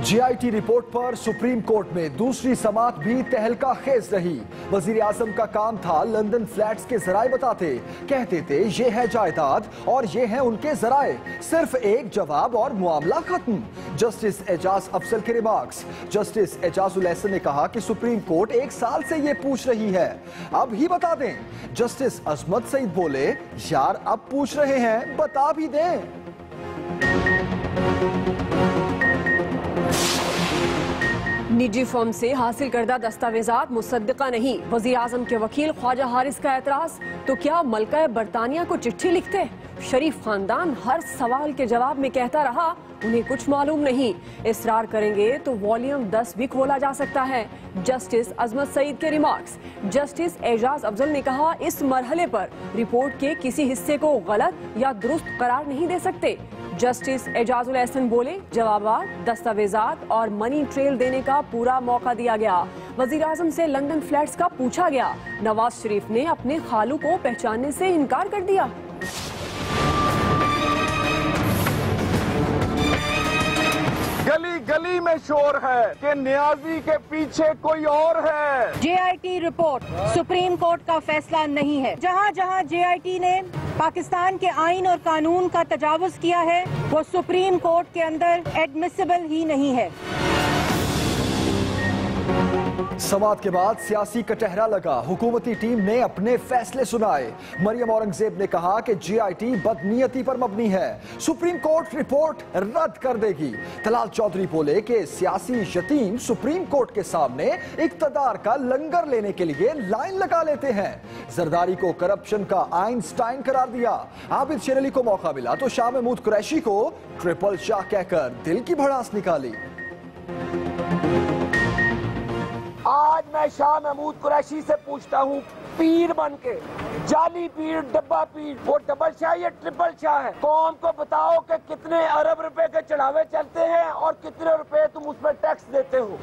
GIT report पर supreme court में दूसरी समाअत भी तहलका खेज रही। वजीर आजम का काम था लंदन फ्लैट्स के जराए बताते, कहते थे ये है जायदाद और ये है उनके जराए, सिर्फ एक जवाब और मामला खत्म। जस्टिस एजाज अफजल के रिमार्क्स। जस्टिस एजाजुल एहसन ने कहा कि सुप्रीम कोर्ट 1 साल से ये पूछ रही है, अब ही बता दें। जस्टिस अजमत सईद बोले, यार अब पूछ रहे हैं, बता भी दें। निजी फर्म से हासिल करदा दस्तावेजात मुसद्दिका नहीं, वजीर आजम के वकील ख्वाजा हारिस का एतराज। तो क्या मलका बरतानिया को चिट्ठी लिखते? शरीफ खानदान हर सवाल के जवाब में कहता रहा उन्हें कुछ मालूम नहीं, इसरार करेंगे तो वॉल्यूम 10 भी खोला जा सकता है। जस्टिस अजमत सईद के रिमार्क्स। जस्टिस एजाज अफजल ने कहा, इस मरहले पर रिपोर्ट के किसी हिस्से को गलत या दुरुस्त करार नहीं दे सकते। जस्टिस एजाजुल एहसन बोले, जवाबात, दस्तावेजात और मनी ट्रेल देने का पूरा मौका दिया गया। वजीर आजम से लंदन फ्लैट्स का पूछा गया, नवाज शरीफ ने अपने खालू को पहचानने से इनकार कर दिया। गली गली में शोर है कि नियाजी के पीछे कोई और है। जेआईटी रिपोर्ट सुप्रीम कोर्ट का फैसला नहीं है। जहां जहां जेआईटी ने पाकिस्तान के आइन और कानून का तजावुज किया है वो सुप्रीम कोर्ट के अंदर एडमिसिबल ही नहीं है। समाअत के बाद सियासी कटहरा लगा। हुकूमती टीम ने अपने फैसले सुनाए। मरियम औरंगजेब ने कहा कि जीआईटी बदनीयती पर मबनी है, सुप्रीम कोर्ट रिपोर्ट रद्द कर देगी। तलाल चौधरी बोले कि सियासी यतीम सुप्रीम कोर्ट के सामने इक्तदार का लंगर लेने के लिए लाइन लगा लेते हैं। जरदारी को करप्शन का आइंस्टाइन करार दिया। आबिद शेर अली को मौका मिला तो शाह महमूद कुरैशी को ट्रिपल शाह कहकर दिल की भड़ास निकाली। आज मैं शाह महमूद कुरैशी से पूछता हूँ, पीर बन के, जाली पीर, डब्बा पीर, वो डबल शाह या ट्रिपल शाह है? कौम को बताओ कि कितने अरब रुपए के चढ़ावे चलते हैं और कितने रुपए तुम उस पर टैक्स देते हो।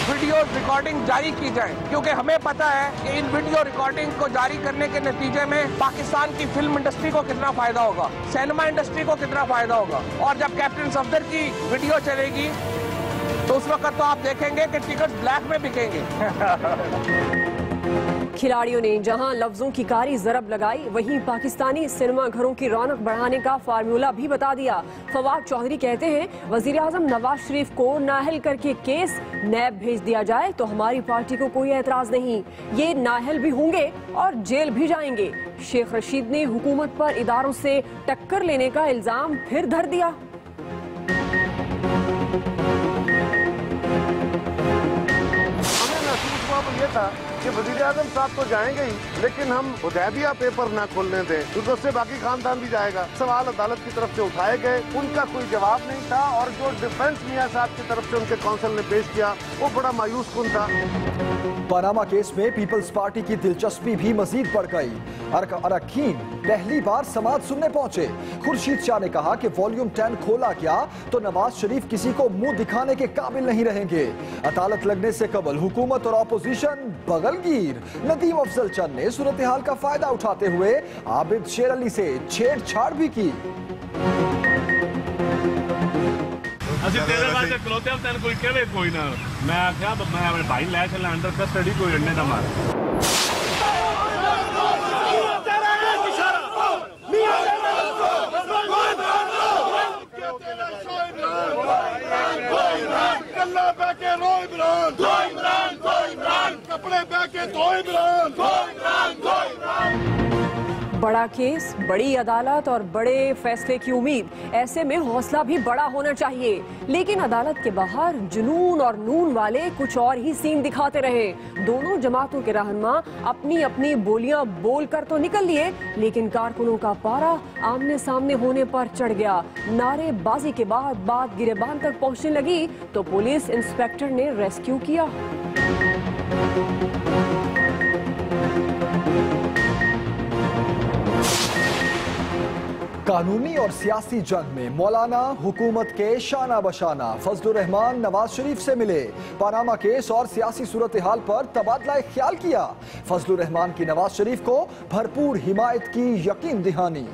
वीडियो रिकॉर्डिंग जारी की जाए, क्योंकि हमें पता है कि इन वीडियो रिकॉर्डिंग को जारी करने के नतीजे में पाकिस्तान की फिल्म इंडस्ट्री को कितना फायदा होगा, सिनेमा इंडस्ट्री को कितना फायदा होगा। और जब कैप्टन सफदर की वीडियो चलेगी तो उस वक्त तो आप देखेंगे कि टिकट ब्लैक में बिकेंगे। खिलाड़ियों ने जहां लफ्जों की कारी जरब लगाई, वहीं पाकिस्तानी सिनेमा घरों की रौनक बढ़ाने का फार्मूला भी बता दिया। फवाद चौधरी कहते हैं, वजीर आजम नवाज शरीफ को नाअहल करके केस नैब भेज दिया जाए तो हमारी पार्टी को कोई एतराज नहीं, ये नाअहल भी होंगे और जेल भी जाएंगे। शेख रशीद ने हुकूमत पर इदारों से टक्कर लेने का इल्जाम फिर धर दिया। ये था कि वजीर आजम साहब तो जाएंगे ही, लेकिन हम हुदैबिया पेपर ना खोलने दें, क्योंकि उससे बाकी खानदान भी जाएगा। सवाल अदालत की तरफ से उठाए गए, उनका कोई जवाब नहीं था और जो डिफेंस मियां साहब की तरफ से उनके काउंसिल ने पेश किया वो बड़ा मायूस कुन था। पनामा केस में पीपल्स पार्टी की दिलचस्पी भी मजीद बढ़ गई। अरकान पहली बार समाअत सुनने पहुंचे। खुर्शीद शाह ने कहा कि वॉल्यूम 10 खोला गया तो नवाज शरीफ किसी को मुंह दिखाने के काबिल नहीं रहेंगे। अदालत लगने से कबल हुकूमत और ऑपोजिशन बगलगीर। नदीम अफजल चंद ने सूरत हाल का फायदा उठाते हुए आबिद शेर अली से छेड़छाड़ भी की। कोई ना मैं आख्या मैं भाई लै चला अंडर कस्टडी कोई अड़ने ना मार। बड़ा केस, बड़ी अदालत और बड़े फैसले की उम्मीद, ऐसे में हौसला भी बड़ा होना चाहिए। लेकिन अदालत के बाहर जुनून और नून वाले कुछ और ही सीन दिखाते रहे। दोनों जमातों के रहनुमा अपनी अपनी बोलियां बोलकर तो निकल लिए, लेकिन कारकुनों का पारा आमने सामने होने पर चढ़ गया। नारेबाजी के बाद बात गिरेबान तक पहुंचने लगी तो पुलिस इंस्पेक्टर ने रेस्क्यू किया। कानूनी और सियासी जंग में मौलाना हुकूमत के शाना बशाना। फजलुर रहमान नवाज शरीफ से मिले, पनामा केस और सियासी सूरत हाल पर तबादला ख्याल किया। फजलुर रहमान की नवाज शरीफ को भरपूर हिमायत की यकीन दहानी।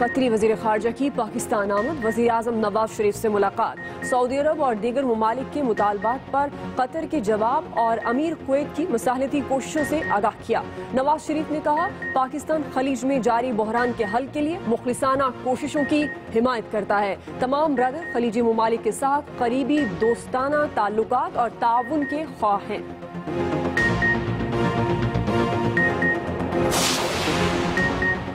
कतरी वजीर खारजा की पाकिस्तान आमद, वजीर आजम नवाज शरीफ से मुलाकात, सऊदी अरब और दीगर ममालिक के मुतालबात पर कतर के जवाब और अमीर कुवैत की मसालती कोशिशों से आगाह किया। नवाज शरीफ ने कहा, पाकिस्तान खलीज में जारी बहरान के हल के लिए मुखलिसाना कोशिशों की हिमायत करता है। तमाम ब्रदर खलीजी ममालिक के साथ करीबी दोस्ताना ताल्लुकात और ताउन के ख्वाह हैं।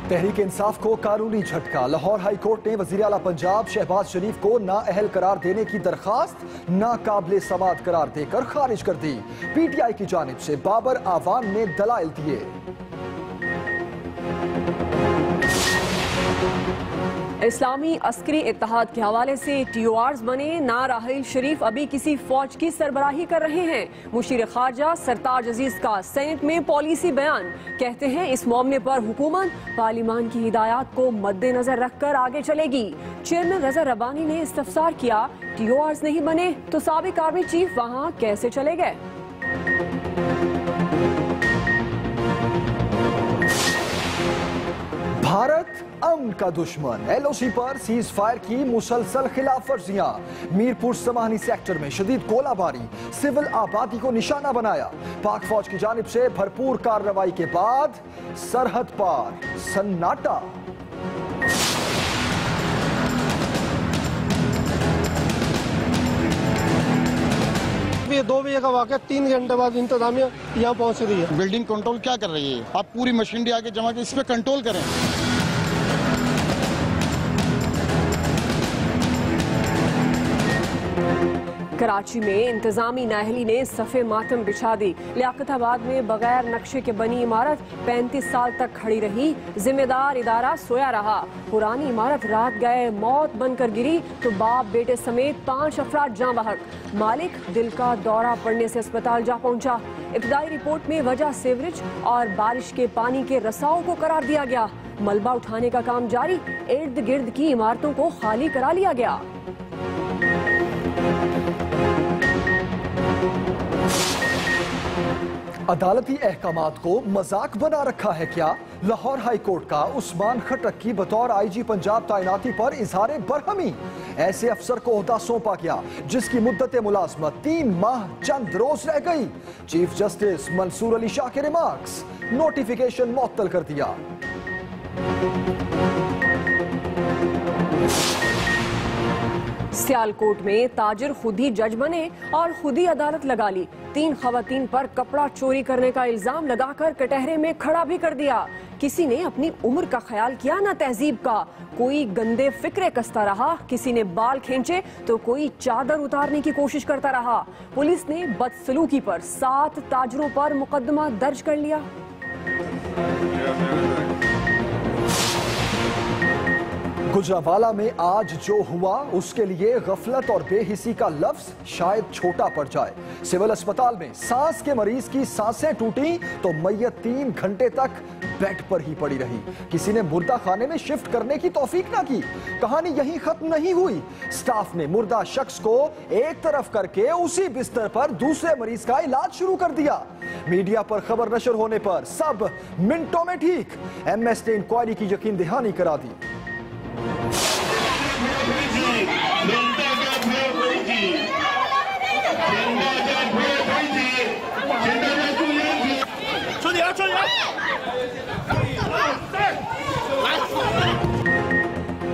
तहरीक इंसाफ को कानूनी झटका, लाहौर हाई कोर्ट ने वजीर आला पंजाब शहबाज शरीफ को नाअहल करार देने की दरखास्त नाकाबिले समाअत करार देकर खारिज कर दी। पीटीआई की जानिब से बाबर आवाम ने दलाइल दिए। इस्लामी अस्करी इत्तेहाद के हवाले से TORs बने नाराहिल शरीफ अभी किसी फौज की सरबराही कर रहे हैं। मुशीर खारजा सरताज अजीज का सेनेट में पॉलिसी बयान, कहते हैं इस मामले पर हुकूमत पार्लिमान की हिदायत को मद्देनजर रखकर आगे चलेगी। चेयरमैन रजा रब्बानी ने इस्तफसार किया, TORs नहीं बने तो साबिक आर्मी चीफ वहां कैसे चले गए। भारत अमन का दुश्मन, LOC पर सीज फायर की मुसलसल खिलाफ वर्जियां। मीरपुर समाहनी सेक्टर में शदीद गोलाबारी, सिविल आबादी को निशाना बनाया। पाक फौज की जानिब से भरपूर कार्रवाई के बाद सरहद पार सन्नाटा। ये 2 बजे का वाक़या 3 घंटे बाद इंतजामिया यहाँ पहुँच रही है। बिल्डिंग कंट्रोल क्या कर रही है? आप पूरी मशीनरी आगे जमा के इस पे कंट्रोल करें। कराची में इंतजामी नाहली ने सफ़े मातम बिछा दी। लियाकताबाद में बगैर नक्शे के बनी इमारत 35 साल तक खड़ी रही, जिम्मेदार इदारा सोया रहा। पुरानी इमारत रात गए मौत बनकर गिरी तो बाप बेटे समेत 5 अफराद जाँ बहक। मालिक दिल का दौरा पड़ने से अस्पताल जा पहुंचा। इब्तदाई रिपोर्ट में वजह सीवरेज और बारिश के पानी के रसाव को करार दिया गया। मलबा उठाने का काम जारी, इर्द गिर्द की इमारतों को खाली करा लिया गया। अदालती अहकामात को मजाक बना रखा है क्या? लाहौर हाई कोर्ट का उस्मान खटक की बतौर IG पंजाब तैनाती पर इजहार बरहमी। ऐसे अफसर को ओहदा सौंपा गया जिसकी मुद्दत मुलाजमत 3 माह चंद रोज रह गई। चीफ जस्टिस मंसूर अली शाह के रिमार्क्स, नोटिफिकेशन मुअत्तल कर दिया। सियालकोट में ताजिर खुद ही जज बने और खुद ही अदालत लगा ली। 3 खवातीन पर कपड़ा चोरी करने का इल्जाम लगाकर कटहरे में खड़ा भी कर दिया। किसी ने अपनी उम्र का ख्याल किया ना तहजीब का। कोई गंदे फिक्रे कसता रहा, किसी ने बाल खींचे तो कोई चादर उतारने की कोशिश करता रहा। पुलिस ने बदसलूकी पर 7 ताजरों पर मुकदमा दर्ज कर लिया। गुजरावाला में आज जो हुआ उसके लिए गफलत और बेहिसी का लफ्ज शायद छोटा पड़ जाए। सिविल अस्पताल में सांस के मरीज की सांसें टूटी तो मैयत 3 घंटे तक बेड पर ही पड़ी रही। किसी ने मुर्दा खाने में शिफ्ट करने की तौफीक ना की। कहानी यहीं खत्म नहीं हुई। स्टाफ ने मुर्दा शख्स को एक तरफ करके उसी बिस्तर पर दूसरे मरीज का इलाज शुरू कर दिया। मीडिया पर खबर नशर होने पर सब मिनटों में ठीक। MS ने इंक्वायरी की यकीन दहानी करा दी।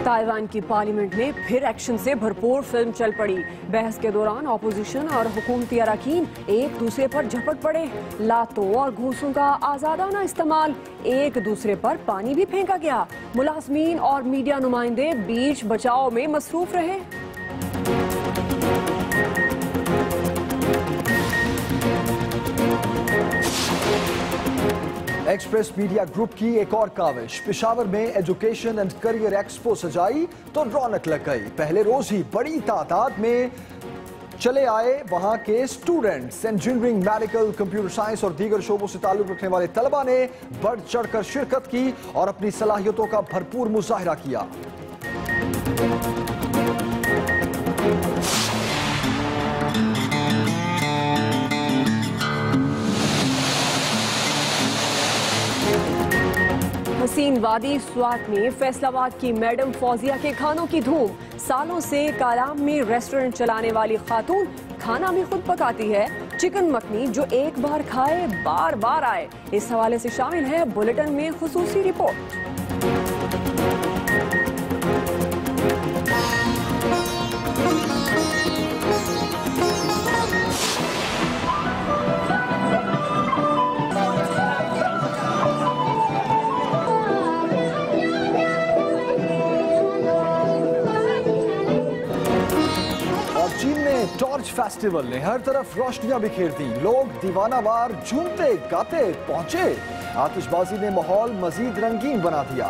ताइवान की पार्लियामेंट में फिर एक्शन से भरपूर फिल्म चल पड़ी। बहस के दौरान ऑपोजिशन और हुकूमती अरकान एक दूसरे पर झपट पड़े। लातों और घूसों का आजादाना इस्तेमाल, एक दूसरे पर पानी भी फेंका गया। मुलाजमीन और मीडिया नुमाइंदे बीच बचाव में मसरूफ रहे। एक्सप्रेस मीडिया ग्रुप की एक और काविश, पेशावर में एजुकेशन एंड करियर एक्सपो सजाई तो रौनक लग गई। पहले रोज ही बड़ी तादाद में चले आए वहां के students. Engineering, medical, computer science और दीगर शोबों से ताल्लुक रखने वाले तलबा ने बढ़ चढ़कर शिरकत की और अपनी सलाहियतों का भरपूर मुजाहिरा किया। हसीन वादी स्वात में फैसलाबाद की मैडम फौजिया के खानों की धूम। सालों से कालाम में रेस्टोरेंट चलाने वाली खातून खाना भी खुद पकाती है। चिकन मखनी जो एक बार खाए बार बार आए। इस हवाले से शामिल है बुलेटिन में खुसूसी रिपोर्ट। टॉर्च फेस्टिवल ने हर तरफ रोशनियां बिखेर दी। लोग दीवानावार झूमते गाते पहुंचे। आतिशबाजी ने माहौल मजीद रंगीन बना दिया।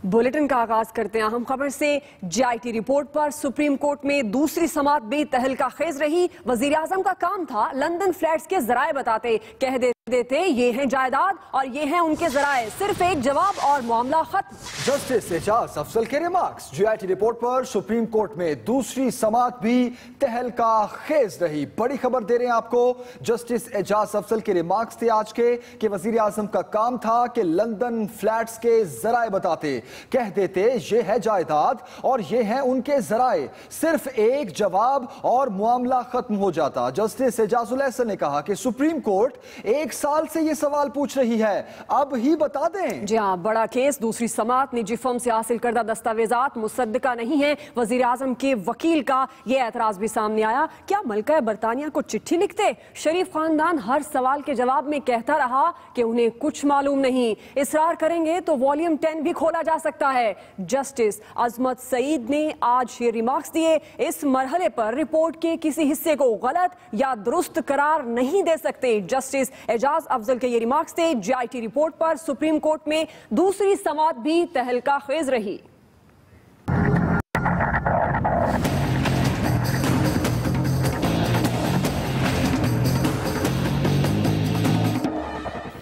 बुलेटिन का आगाज करते हैं अहम खबर से। जीआईटी रिपोर्ट पर सुप्रीम कोर्ट में दूसरी समाअत भी तहलका खेज रही। वजीर आजम का काम था लंदन फ्लैट्स के जराए बताते, कह देते ये हैं जायदाद और ये हैं उनके जराए। सिर्फ एक जवाब और मामला खत्म। जस्टिस एजाज अफजल के रिमार्क्स। जीआईटी रिपोर्ट पर सुप्रीम कोर्ट में दूसरी समाअत भी तहलका खेज रही। बड़ी खबर दे रहे हैं आपको। जस्टिस एजाज अफजल के रिमार्क्स थे आज के कि वजीर आजम का काम था कि लंदन फ्लैट्स के जराए बताते, कह देते ये है जायदाद और ये हैं उनके जराए। सिर्फ एक जवाब और मामला खत्म हो जाता। जस्टिस एजाजुल एहसन ने कहा कि सुप्रीम कोर्ट एक साल से ये सवाल पूछ रही है, अब ही बता दें। जी हाँ, बड़ा केस। दूसरी समाअत निजी फर्म से हासिल करदा दस्तावेजात मुसद्दका नहीं है। वजीर आजम के वकील का यह एतराज भी सामने आया। क्या मलका बरतानिया को चिट्ठी लिखते? शरीफ खानदान हर सवाल के जवाब में कहता रहा कि उन्हें कुछ मालूम नहीं। इसरार करेंगे तो वॉल्यूम 10 भी खोला जा सकता है। जस्टिस अजमत सईद ने आज ये रिमार्क्स दिए। इस मरहले पर रिपोर्ट के किसी हिस्से को गलत या दुरुस्त करार नहीं दे सकते। जस्टिस एजाज अफजल के ये रिमार्क्स थे। जीआईटी रिपोर्ट पर सुप्रीम कोर्ट में दूसरी समाअत भी तहलका खेज रही।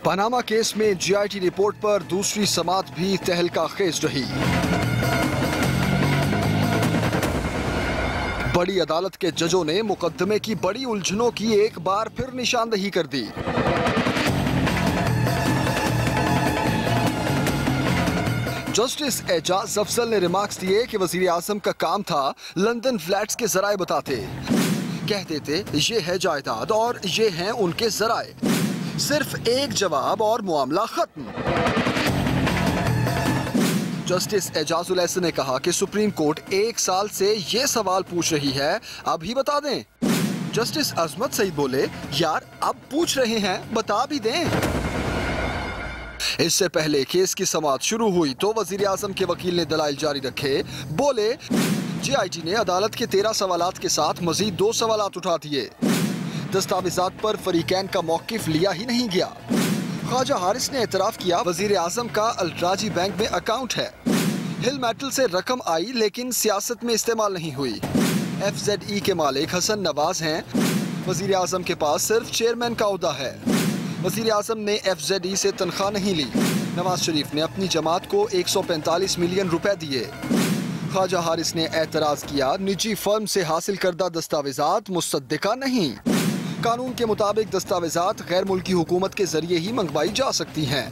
पनामा केस में जीआईटी रिपोर्ट पर दूसरी समाअत भी तहलका खेज रही। बड़ी अदालत के जजों ने मुकदमे की बड़ी उलझनों की एक बार फिर निशानदही कर दी। जस्टिस एजाज अफजल ने रिमार्क्स दिए कि वजीर आजम का काम था लंदन फ्लैट्स के जराए बताते, कह देते ये है जायदाद और ये हैं उनके जराए। सिर्फ एक जवाब और मामला खत्म। जस्टिस एजाजुल एहसन ने कहा कि सुप्रीम कोर्ट एक साल से ये सवाल पूछ रही है, अब ही बता दें। जस्टिस अजमत सईद बोले, यार अब पूछ रहे हैं बता भी दें। इससे पहले केस की समाअत शुरू हुई तो वजीर आजम के वकील ने दलाइल जारी रखे। बोले, जीआईटी ने अदालत के 13 सवालात के साथ मजीद 2 सवालात उठा दिए। दस्तावेजात पर फरीकैन का मौकिफ लिया ही नहीं गया। ख्वाजा हारिस ने एतराफ किया वजीर आजम का अल्ट्राजी बैंक में अकाउंट है। हिल मेटल से रकम आई लेकिन सियासत में इस्तेमाल नहीं हुई। FZE के मालिक हसन नवाज हैं। वजीर आजम के पास सिर्फ चेयरमैन का ओहदा है। वजीर आजम ने FZE से तनख्वाह नहीं ली। नवाज शरीफ ने अपनी जमात को 145 मिलियन रुपए दिए। ख्वाजा हारिस ने एतराज किया, निजी फर्म से हासिल करदा दस्तावेजात मुसद्दिका नहीं। कानून के मुताबिक दस्तावेजात गैर मुल्की हुकूमत के जरिए ही मंगवाई जा सकती हैं।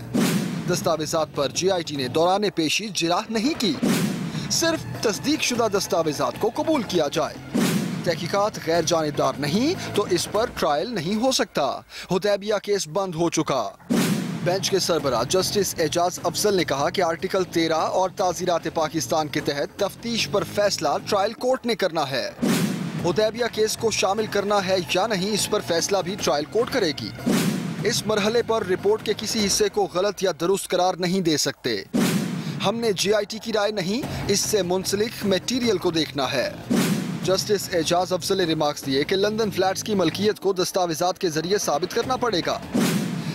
दस्तावेजात पर जीआईटी ने दौरान पेशी जिराह नहीं की। सिर्फ तस्दीक शुदा दस्तावेजात को कबूल किया जाए। तहकीकात गैर जानिबदार नहीं तो इस पर ट्रायल नहीं हो सकता। हुदैबिया केस बंद हो चुका। बेंच के सरबराह जस्टिस एजाज अफजल ने कहा कि आर्टिकल 13 और ताज़ीरात पाकिस्तान के तहत तफ्तीश पर फैसला ट्रायल कोर्ट ने करना है। हुदैबिया केस को शामिल करना है या नहीं, इस पर फैसला भी ट्रायल कोर्ट करेगी। इस मरहले पर रिपोर्ट के किसी हिस्से को गलत या दुरुस्त करार नहीं दे सकते। हमने जीआईटी की राय नहीं, इससे मुंसलिक मटेरियल को देखना है। जस्टिस एजाज अफजल ने रिमार्क्स दिए कि लंदन फ्लैट्स की मलकियत को दस्तावेजात के जरिए साबित करना पड़ेगा।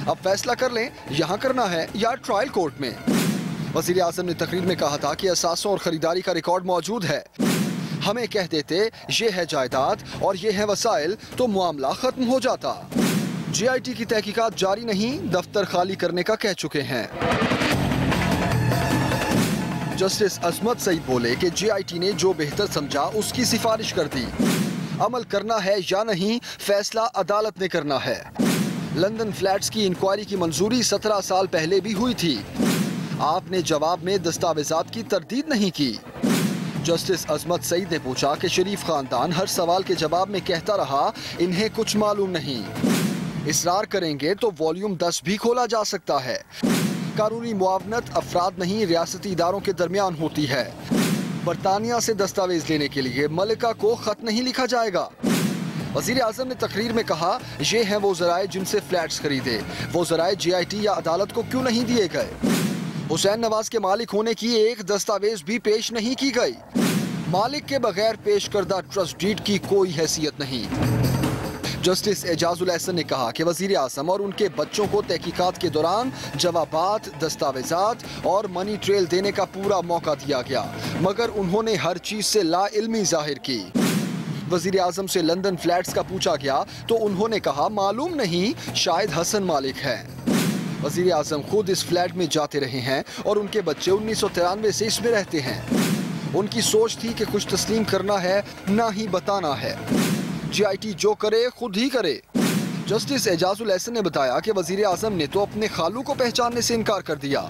अब फैसला कर लें, यहाँ करना है या ट्रायल कोर्ट में। वज़ीर आज़म ने तकरीर में कहा था कि असासों और खरीदारी का रिकॉर्ड मौजूद है। हमें कह देते ये है जायदाद और ये है वसाइल तो मामला खत्म हो जाता। जीआईटी की तहकीकात जारी नहीं, दफ्तर खाली करने का कह चुके हैं। जस्टिस अजमत सईद बोले कि JIT ने जो बेहतर समझा उसकी सिफारिश कर दी। अमल करना है या नहीं, फैसला अदालत ने करना है। लंदन फ्लैट्स की इंक्वायरी की मंजूरी 17 साल पहले भी हुई थी। आपने जवाब में दस्तावेजात की तरदीद नहीं की। जस्टिस अजमत सईद ने पूछा कि शरीफ खानदान हर सवाल के जवाब में कहता रहा इन्हें कुछ मालूम नहीं। इसरार करेंगे तो वॉल्यूम 10 भी खोला जा सकता है। कानूनी मुआवनत अफराद नहीं रियासती इदारों के दरमियान होती है। बरतानिया से दस्तावेज लेने के लिए मलिका को खत नहीं लिखा जाएगा। वजीर आजम ने तकरीर में कहा, ये हैं वो जराए जिनसे फ्लैट्स खरीदे, वो जराए JIT या अदालत को क्यों नहीं दिए गए। हुसैन नवाज के मालिक होने की एक दस्तावेज भी पेश नहीं की गई। मालिक के बगैर पेश करदा ट्रस्ट डीड की कोई हैसियत नहीं। जस्टिस एजाजुल एहसन ने कहा कि वजीर आजम और उनके बच्चों को तहकीकात के दौरान जवाबात, दस्तावेजात और मनी ट्रेल देने का पूरा मौका दिया गया, मगर उन्होंने हर चीज से लाइल्मी जाहिर की। वजीर आजम से लंदन फ्लैट्स का पूछा गया तो उन्होंने कहा मालूम नहीं, शायद हसन मालिक है। वजीर आजम खुद इस फ्लैट में जाते रहे हैं और उनके बच्चे 1993 से इसमें रहते हैं। उनकी सोच थी कि कुछ तस्लीम करना है, ना ही बताना है। JIT जो करे खुद ही करे। जस्टिस एजाजुल एहसन ने बताया कि वजीर आजम ने तो अपने खालू को पहचानने से इनकार कर दिया।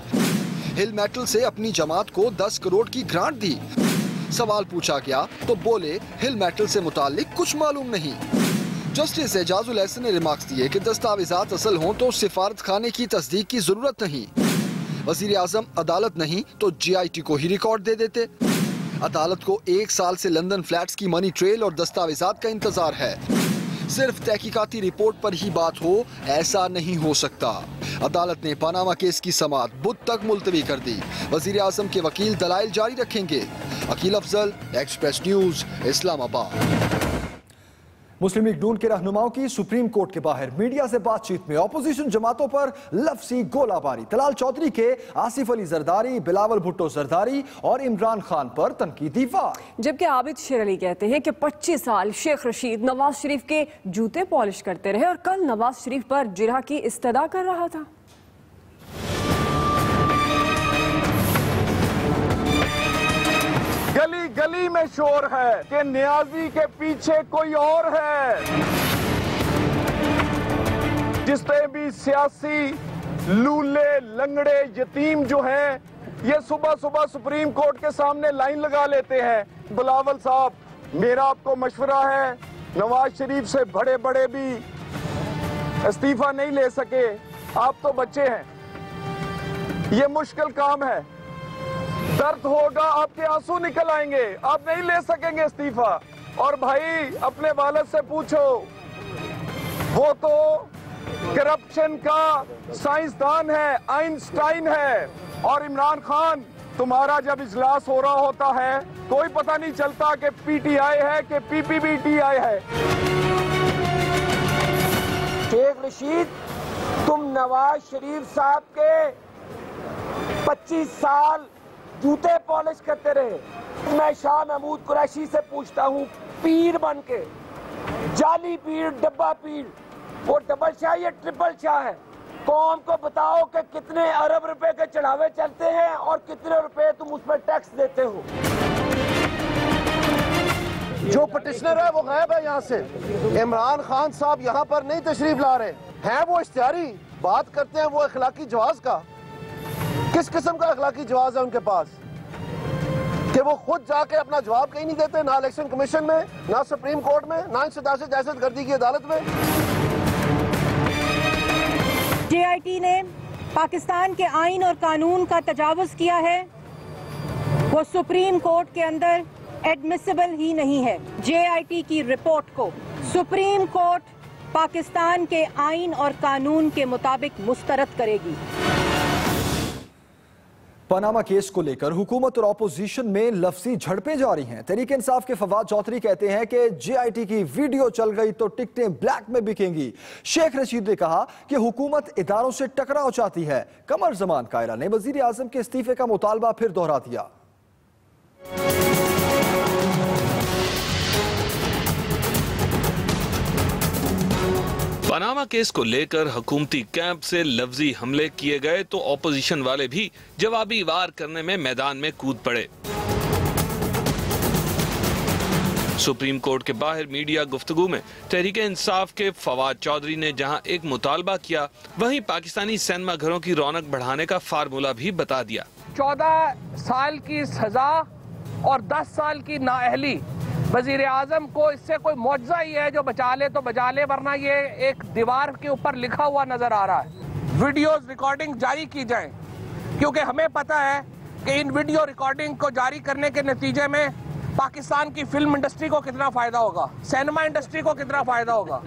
हिल मेटल से अपनी जमात को 10 करोड़ की ग्रांट दी। सवाल पूछा गया तो बोले हिल मेटल से मुतालिक कुछ मालूम नहीं। जस्टिस एजाजुल एहसन ने रिमार्क्स दिए कि दस्तावेजात असल हों तो सिफारत खाने की तस्दीक की जरूरत नहीं। वजीर आजम अदालत नहीं तो JIT को ही रिकॉर्ड दे देते। अदालत को 1 साल से लंदन फ्लैट्स की मनी ट्रेल और दस्तावेजात का इंतजार है। सिर्फ तहकीकाती रिपोर्ट पर ही बात हो, ऐसा नहीं हो सकता। अदालत ने पनामा केस की समाअत बुध तक मुलतवी कर दी। वजीर आजम के वकील दलाइल जारी रखेंगे। Aqeel Afzal, express news, Islamabad. मुस्लिम लीग नून के रहनुमाओं की सुप्रीम कोर्ट के बाहर मीडिया से बातचीत में ऑपोजिशन जमातों पर लफ्जी गोलाबारी। तलाल चौधरी के आसिफ अली जरदारी, बिलावल भुट्टो जरदारी और इमरान खान पर तनकीदी वार। जबकि आबिद शेर अली कहते हैं कि 25 साल शेख रशीद नवाज शरीफ के जूते पॉलिश करते रहे और कल नवाज शरीफ पर जिरह की इस्तदा कर रहा था। गली गली में शोर है कि नियाजी के पीछे कोई और है। जिसपे भी सियासी लूले लंगड़े यतीम जो हैं, ये सुबह सुबह सुप्रीम कोर्ट के सामने लाइन लगा लेते हैं। बिलावल साहब, मेरा आपको मशवरा है, नवाज शरीफ से बड़े बड़े भी इस्तीफा नहीं ले सके, आप तो बच्चे हैं, ये मुश्किल काम है। दर्द होगा, आपके आंसू निकल आएंगे, आप नहीं ले सकेंगे इस्तीफा। और भाई अपने वालिद से पूछो, वो तो करप्शन का साइंसदान है, आइंस्टाइन है। और इमरान खान, तुम्हारा जब इजलास हो रहा होता है कोई पता नहीं चलता कि PTI है कि PPPTI है। शेख रशीद, तुम नवाज शरीफ साहब के 25 साल जूते पॉलिश करते रहे। मैं शाह महमूद कुरैशी से पूछता हूँ, पीर बन के, जाली पीर, डब्बा पीर, वो डबल शाह या ट्रिपल शाह है? कौम को बताओ कि कितने अरब रुपए के चढ़ावे चलते हैं और कितने रुपए तुम उस पर टैक्स देते हो। जो पटिशनर है वो गायब है यहाँ से। इमरान खान साहब यहाँ पर नहीं तशरीफ ला रहे हैं। वो इख्तियारी बात करते हैं, वो अखलाकी जवाज का। किस किस्म का अखलाकी जवाब है उनके पास कि वो खुद जाके अपना जवाब कहीं नहीं देते, ना इलेक्शन कमीशन में, ना सुप्रीम कोर्ट में, ना इंसदाद दहशतगर्दी की अदालत में। JIT ने पाकिस्तान के आइन और कानून का तजावुज किया है, वो सुप्रीम कोर्ट के अंदर एडमिसिबल ही नहीं है। JIT की रिपोर्ट को सुप्रीम कोर्ट पाकिस्तान के आइन और कानून के मुताबिक मुस्तरद करेगी। पनामा केस को लेकर हुकूमत और ऑपोजिशन में लफ्जी झड़पें जारी हैं। तहरीक इंसाफ के फवाद चौधरी कहते हैं कि JIT की वीडियो चल गई तो टिकटें ब्लैक में बिकेंगी। शेख रशीद ने कहा कि हुकूमत इदारों से टकराव चाहती है। कमर जमान कायरा ने वजीर आजम के इस्तीफे का मुतालबा फिर दोहरा दिया। पनामा केस को लेकर हुकूमती कैंप से लफ्जी हमले किए गए तो ऑपोजिशन वाले भी जवाबी वार करने में मैदान में कूद पड़े। सुप्रीम कोर्ट के बाहर मीडिया गुफ्तगू में तहरीक इंसाफ के फवाद चौधरी ने जहां एक मुतालबा किया, वहीं पाकिस्तानी सिनेमा घरों की रौनक बढ़ाने का फार्मूला भी बता दिया। 14 साल की सजा और 10 साल की नाअहली, वजीर आजम को इससे कोई मौजज़ा ही है जो बचा ले तो बचा ले, वरना ये एक दीवार के ऊपर लिखा हुआ नजर आ रहा है। वीडियोस रिकॉर्डिंग जारी की जाए, क्योंकि हमें पता है कि इन वीडियो रिकॉर्डिंग को जारी करने के नतीजे में पाकिस्तान की फिल्म इंडस्ट्री को कितना फायदा होगा, सिनेमा इंडस्ट्री को कितना फायदा होगा।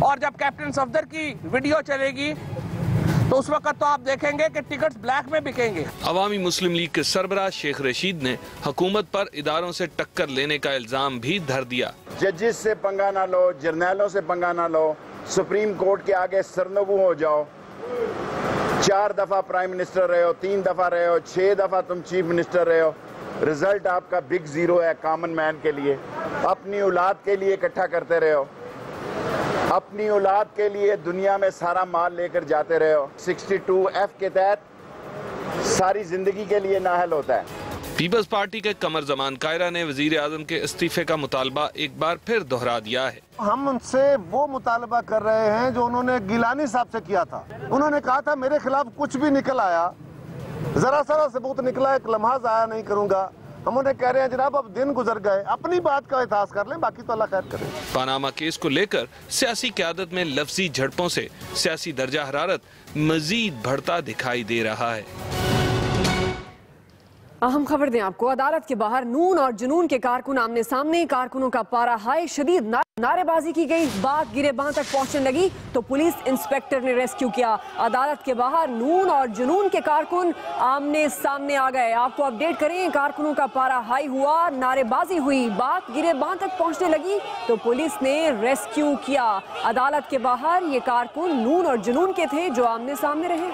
और जब कैप्टन सफदर की वीडियो चलेगी तो उस वक्त तो आप देखेंगे कि टिकट्स ब्लैक में बिकेंगे। अवामी मुस्लिम लीग के सरबराह शेख रशीद ने हुकूमत पर इदारों से टक्कर लेने का इल्जाम भी धर दिया। जजेस से पंगा ना लो, जर्नैलों से पंगा ना लो, सुप्रीम कोर्ट के आगे सरनगू हो जाओ। 4 दफा प्राइम मिनिस्टर रहे हो, 3 दफा रहे हो, 6 दफा तुम चीफ मिनिस्टर रहे हो। रिजल्ट आपका बिग जीरो है कॉमन मैन के लिए। अपनी औलाद के लिए इकट्ठा करते रहे हो, अपनी औलाद के लिए दुनिया में सारा माल लेकर जाते रहे हो। 62F के तहत सारी जिंदगी के लिए नाअहल होता है। पीपल्स पार्टी के कमर जमान कायरा ने वजीर आजम के इस्तीफे का मुतालबा एक बार फिर दोहरा दिया है। हम उनसे वो मुतालबा कर रहे हैं जो उन्होंने गिलानी साहब से किया था। उन्होंने कहा था मेरे खिलाफ कुछ भी निकल आया, जरा सारा सबूत निकला, एक लम्हा जाया नहीं करूंगा। हम उन्हें कह रहे हैं जनाब अब दिन गुजर गए, अपनी बात का एहसास कर लें, बाकी तो अल्लाह खैर करे। पनामा केस को लेकर सियासी क़यादत में लफ्जी झड़पों से सियासी दर्जा हरारत मजीद बढ़ता दिखाई दे रहा है। अहम खबर दें आपको, अदालत के बाहर नून और जुनून के कारकुन आमने सामने, कारकुनों का पारा हाई, शदीद नारेबाजी की गई, बात गिरेबान तक पहुंचने लगी तो पुलिस इंस्पेक्टर ने रेस्क्यू किया। अदालत के बाहर नून और जुनून के कारकुन आमने सामने आ गए। आपको अपडेट करें, कारकुनों का पारा हाई हुआ, नारेबाजी हुई, बात गिरेबान तक पहुंचने लगी तो पुलिस ने रेस्क्यू किया। अदालत के बाहर ये कारकुन नून और जुनून के थे जो आमने सामने रहे।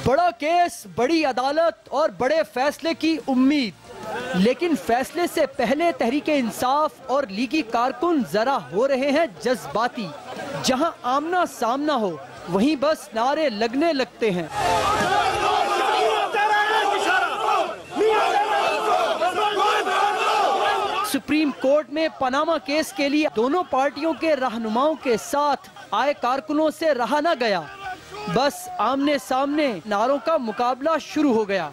बड़ा केस, बड़ी अदालत और बड़े फैसले की उम्मीद, लेकिन फैसले से पहले तहरीक इंसाफ और लीगी कारकुन जरा हो रहे हैं जज्बाती। जहां आमना सामना हो वहीं बस नारे लगने लगते हैं। सुप्रीम कोर्ट में पनामा केस के लिए दोनों पार्टियों के रहनुमाओं के साथ आए कारकुनों से रहा न गया, बस आमने सामने नारों का मुकाबला शुरू हो गया।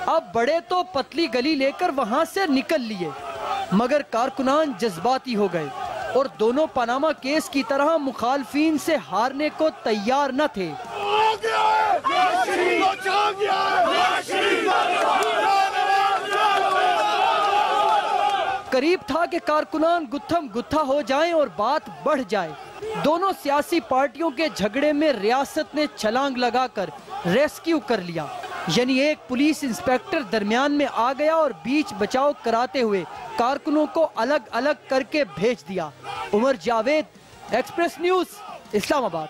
अब बड़े तो पतली गली लेकर वहां से निकल लिए, मगर कारकुनान जज्बाती हो गए और दोनों पनामा केस की तरह मुखालफीन से हारने को तैयार न थे। करीब था कि कारकुनान गुत्थम गुत्था हो जाएं और बात बढ़ जाए। दोनों सियासी पार्टियों के झगड़े में रियासत ने छलांग लगाकर रेस्क्यू कर लिया, यानी एक पुलिस इंस्पेक्टर दरमियान में आ गया और बीच बचाव कराते हुए कारकुनों को अलग अलग करके भेज दिया। Umar Javed, Express news, Islamabad.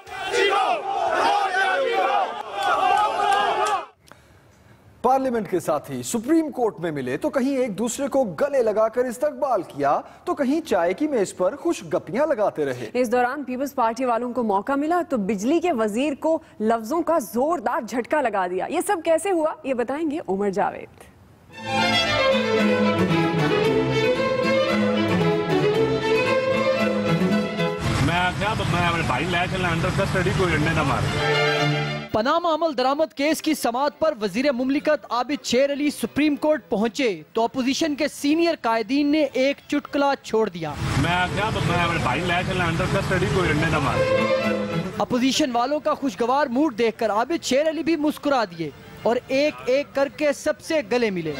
Parliament के साथ ही सुप्रीम कोर्ट में मिले तो कहीं एक दूसरे को गले लगाकर इस्तकबाल किया तो कहीं चाय की मेज पर खुश गप्पियां लगाते रहे। इस दौरान पीपल्स पार्टी वालों को मौका मिला तो बिजली के वजीर को लफ्जों का जोरदार झटका लगा दिया। ये सब कैसे हुआ ये बताएंगे उमर जावेद। पनामा अमल दरामद केस की समाअत पर वजीर मुमलिकत आबिद शेर अली सुप्रीम कोर्ट पहुंचे तो अपोजिशन के सीनियर कायदीन ने एक चुटकुला छोड़ दिया। अपोजिशन वालों का खुशगवार मूड देखकर आबिद शेर अली भी मुस्कुरा दिए और एक एक करके सबसे गले मिले।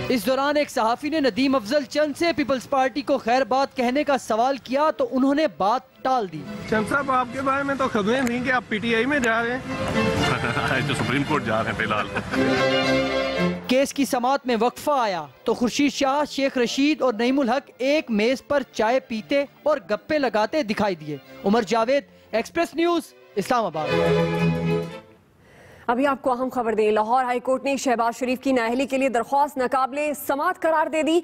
इस दौरान एक सहाफी ने नदीम अफजल चंद से पीपल्स पार्टी को खैर बात कहने का सवाल किया तो उन्होंने बात टाल दी। चंद साहब, आपके बारे में तो खबरें थी कि आप पीटीआई में जा रहे हैं। तो सुप्रीम कोर्ट जा रहे हैं फिलहाल। केस की समाअत में वक्फा आया तो खुर्शीद शाह, शेख रशीद और नईमुल हक एक मेज पर चाय पीते और गप्पे लगाते दिखाई दिए। Umar Javed, Express news, Islamabad. अभी आपको अहम खबर दें, लाहौर हाईकोर्ट ने शहबाज शरीफ की नाअहली के लिए दरख्वास्त नाकाबिले समाअत करार दे दी।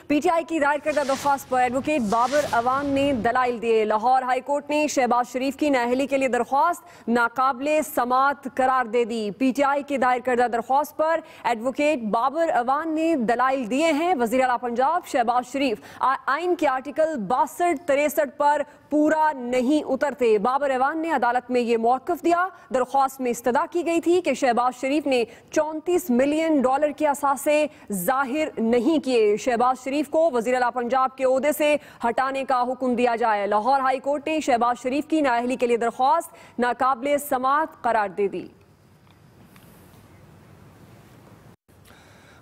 पीटीआई की दायर करदा दरख्वास्त पर एडवोकेट बाबर अवान ने दलाइल दिए। लाहौर हाईकोर्ट ने शहबाज शरीफ की नाअहली के लिए दरख्वास्त नाकाबिले समाअत करार दे दी। पीटीआई की दायर करदा दरख्वास्त पर एडवोकेट बाबर अवान ने दलाइल दिए हैं। वज़ीर आला पंजाब शहबाज शरीफ आइन के आर्टिकल 62-63 पर पूरा नहीं उतरते। बाबर अवान ने अदालत में ये मौक़िफ़ दिया। दरख्वास्त में इस्तदा की गई थी कि शहबाज शरीफ ने $34 मिलियन के असासे जाहिर नहीं किए। शहबाज शरीफ को वज़ीर आला पंजाब के ओहदे से हटाने का हुक्म दिया जाए। लाहौर हाई कोर्ट ने शहबाज शरीफ की नाअहली के लिए दरख्वास्त नाकाबिले समाअत करार दे दी।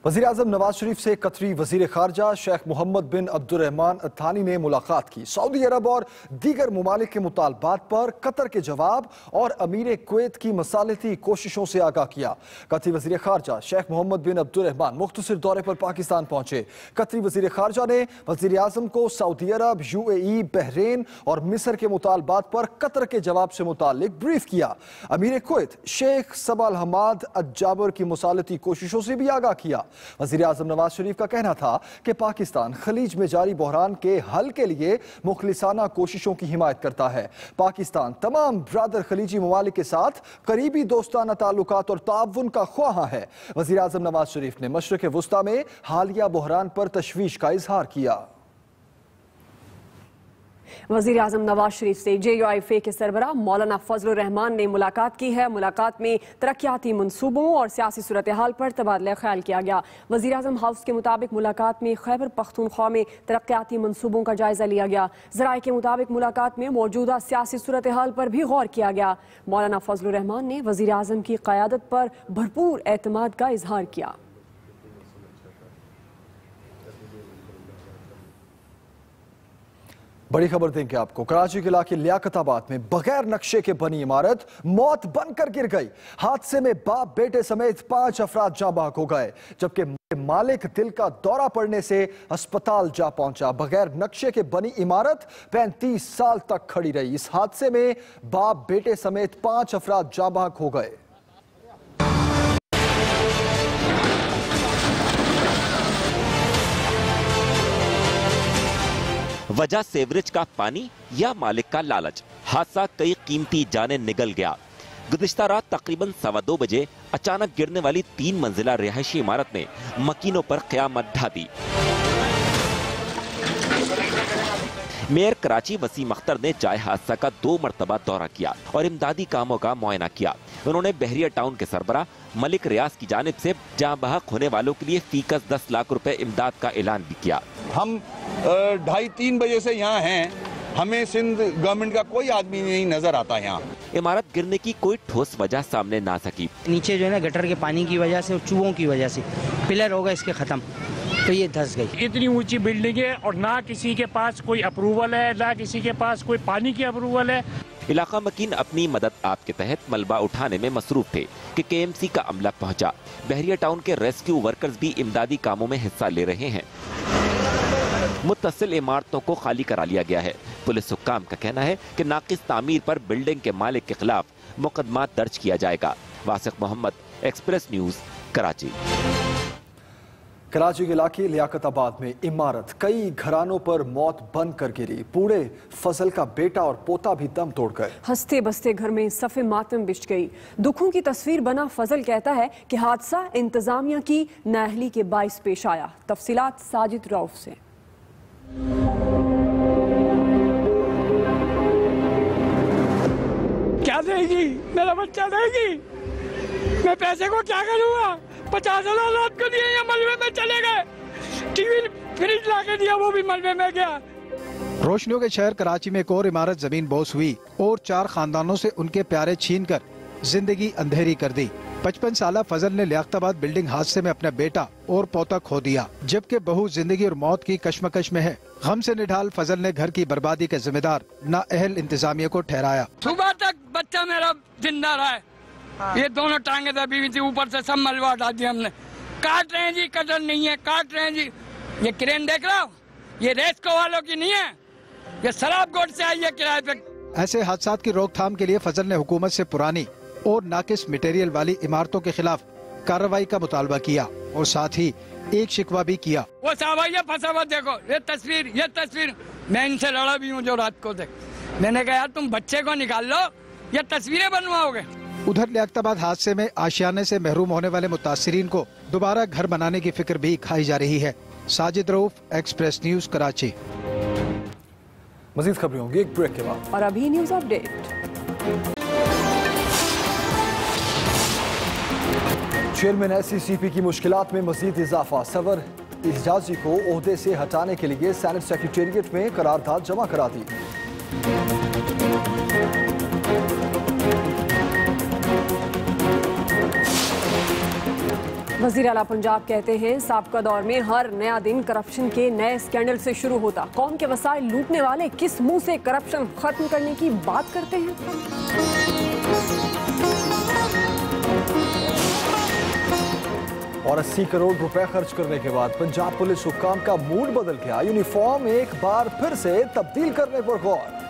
वज़ीर आज़म नवाज शरीफ से कतरी वज़ीर ख़ारजा शेख मोहम्मद बिन अब्दुर्रहमान अत्तानी ने मुलाकात की। सऊदी अरब और दीगर ममालिक के मुतालबात पर कतर के जवाब और अमीर कुवैत की मसालती कोशिशों से आगाह किया। कतरी वज़ीर ख़ारजा शेख मोहम्मद बिन अब्दुर्रहमान मुख्तसर दौरे पर पाकिस्तान पहुंचे। कतरी वज़ीर ख़ारजा ने वज़ीर आज़म को सऊदी अरब, UAE, बहरीन और मिस्र के मुतालबात पर कतर के जवाब से मुताल्लिक ब्रीफ किया। अमीर कुवैत शेख सबा अल हमाद अल-जाबर की मसालती कोशिशों से भी आगाह किया। वज़ीर आज़म नवाज शरीफ का कहना था कि पाकिस्तान खलीज में जारी बहरान के हल के लिए मुखलिसाना कोशिशों की हिमायत करता है। पाकिस्तान तमाम ब्रादर खलीजी ममालिक के साथ करीबी दोस्ताना ताल्लुकात और ताउन का ख्वाह है। वज़ीर आज़म नवाज शरीफ ने मशरिक़ वुस्ता में हालिया बहरान पर तशवीश का इजहार किया। वज़ीर आज़म नवाज शरीफ से JUIF के सरबराह मौलाना फजलुर रहमान ने मुलाकात की है। मुलाकात में तरक्याती मंसूबों और सियासी सूरत हाल पर तबादला ख्याल किया गया। वज़ीर आज़म हाउस के मुताबिक मुलाकात में खैबर पख्तूनख्वा में तरक्याती मंसूबों का जायजा लिया गया। ज़राए के मुताबिक मुलाकात में मौजूदा सियासी सूरत हाल पर भी गौर किया गया। मौलाना फजलुर रहमान ने वज़ीर आज़म की क़यादत पर भरपूर एतमाद का इजहार किया। बड़ी खबर देंगे आपको। कराची के इलाके लियाकताबाद में बगैर नक्शे के बनी इमारत मौत बनकर गिर गई। हादसे में बाप बेटे समेत 5 अफराद जाँ बहक हो गए, जबकि मालिक दिल का दौरा पड़ने से अस्पताल जा पहुंचा। बगैर नक्शे के बनी इमारत 35 साल तक खड़ी रही। इस हादसे में बाप बेटे समेत 5 अफराद जाँ बहक हो गए। वजह सेवरेज का पानी या मालिक का लालच? हादसा कई कीमती जानें निगल गया। गुज़िश्ता रात तकरीबन 2:15 बजे अचानक गिरने वाली 3 मंजिला रिहायशी इमारत ने मकीनों पर क़यामत ढा दी। मेयर कराची वसीम अख्तर ने जाए हादसा का 2 मरतबा दौरा किया और इमदादी कामों का मुआयना किया। उन्होंने बहरिया टाउन के सरबरा मलिक रियाज की जानिब से जाँ बहक होने वालों के लिए फीकस 10 लाख रुपए इमदाद का ऐलान भी किया। हम 2:30-3 बजे से यहाँ हैं, हमें सिंध गवर्नमेंट का कोई आदमी नहीं नजर आता यहाँ। इमारत गिरने की कोई ठोस वजह सामने ना सकी। नीचे जो है ना गटर के पानी की वजह से और चूहों की वजह से पिलर होगा इसके खत्म, तो ये धंस गई। इतनी ऊंची बिल्डिंग है और ना किसी के पास कोई अप्रूवल है, ना किसी के पास कोई पानी की अप्रूवल है। इलाका मकीन अपनी मदद आप के तहत मलबा उठाने में मसरूफ थे कि KMC का अमला पहुंचा। बहरिया टाउन के रेस्क्यू वर्कर्स भी इमदादी कामों में हिस्सा ले रहे हैं। मुत्तसिल इमारतों को खाली करा लिया गया है। पुलिस हुक्काम का कहना है कि नाकिस तामीर पर बिल्डिंग के मालिक के खिलाफ मुकदमा दर्ज किया जाएगा। वासिक मोहम्मद, एक्सप्रेस न्यूज, कराची। कराची के इलाके लियाकताबाद में इमारत कई घरानों पर मौत बन कर गिरी। बूढ़े फजल का बेटा और पोता भी दम तोड़ गए। हंसते बसते घर में सफ़े मातम बिछ गई। दुखों की तस्वीर बना फजल कहता है कि हादसा इंतजामिया की नाअहली के बाइस पेश आया। तफसीलात साजिद रऊफ से। क्या देगी मेरा बच्चा? देगी? मैं पैसे को क्या करूँगा? 50,000 रात को दिए या मलबे में चले गए। टीवी फ्रिज ला के दिया, वो भी मलबे में गया। रोशनियों के शहर कराची में एक और इमारत जमीन बोस हुई और 4 खानदानों से उनके प्यारे छीनकर जिंदगी अंधेरी कर दी। 55 साला फजल ने लियाकताबाद बिल्डिंग हादसे में अपना बेटा और पोता खो दिया, जबकि बहू जिंदगी और मौत की कश्मकश में है। गम से निढाल फजल ने घर की बर्बादी के जिम्मेदार नाअहल इंतजामिया को ठहराया। सुबह तक बच्चा मेरा जिंदा रहा है। ये दोनों टांगे दबी हुई थी, ऊपर से सब मलबा हटा दिया हमने। काट रहे हैं जी, कदर नहीं है, काट रहे हैं जी। ये क्रेन देख रहा हो, ये रेस्को वालों की नहीं है, ये शराबगोट से आई है किराए पे। ऐसे हादसात की रोकथाम के लिए फजल ने हुकूमत से पुरानी और नाकिस मटेरियल वाली इमारतों के खिलाफ कार्रवाई का मुतालबा किया और साथ ही एक शिकवा भी किया। वो साहब फंसा हुआ, देखो ये तस्वीर मैं इनसे लड़ा भी हूँ जो रात को देख, मैंने कहा यार तुम बच्चे को निकाल लो, ये तस्वीरें बनवाओगे। उधर लियाकताबाद हादसे में आशियाने से महरूम होने वाले मुतासिरीन को दोबारा घर बनाने की फिक्र भी खाई जा रही है। Sajid Rauf, express news, Karachi. मजीद खबरें होंगी एक ब्रेक के बाद। और अभी न्यूज अपडेट। चेयरमैन SCCP की मुश्किलात में मजीद इजाफा। सवर इजाजी को ओहदे से हटाने के लिए सेनेट सेक्रेटेरिएट में करारदाद जमा करा दी। वज़ीर आला पंजाब कहते हैं साबका दौर में हर नया दिन करप्शन के नए स्कैंडल से शुरू होता। कौम के वसाइल लूटने वाले किस मुंह से करप्शन खत्म करने की बात करते हैं। और 80 करोड़ रुपए खर्च करने के बाद पंजाब पुलिस हुक्काम का मूड बदल गया। यूनिफॉर्म एक बार फिर से तब्दील करने पर गौर।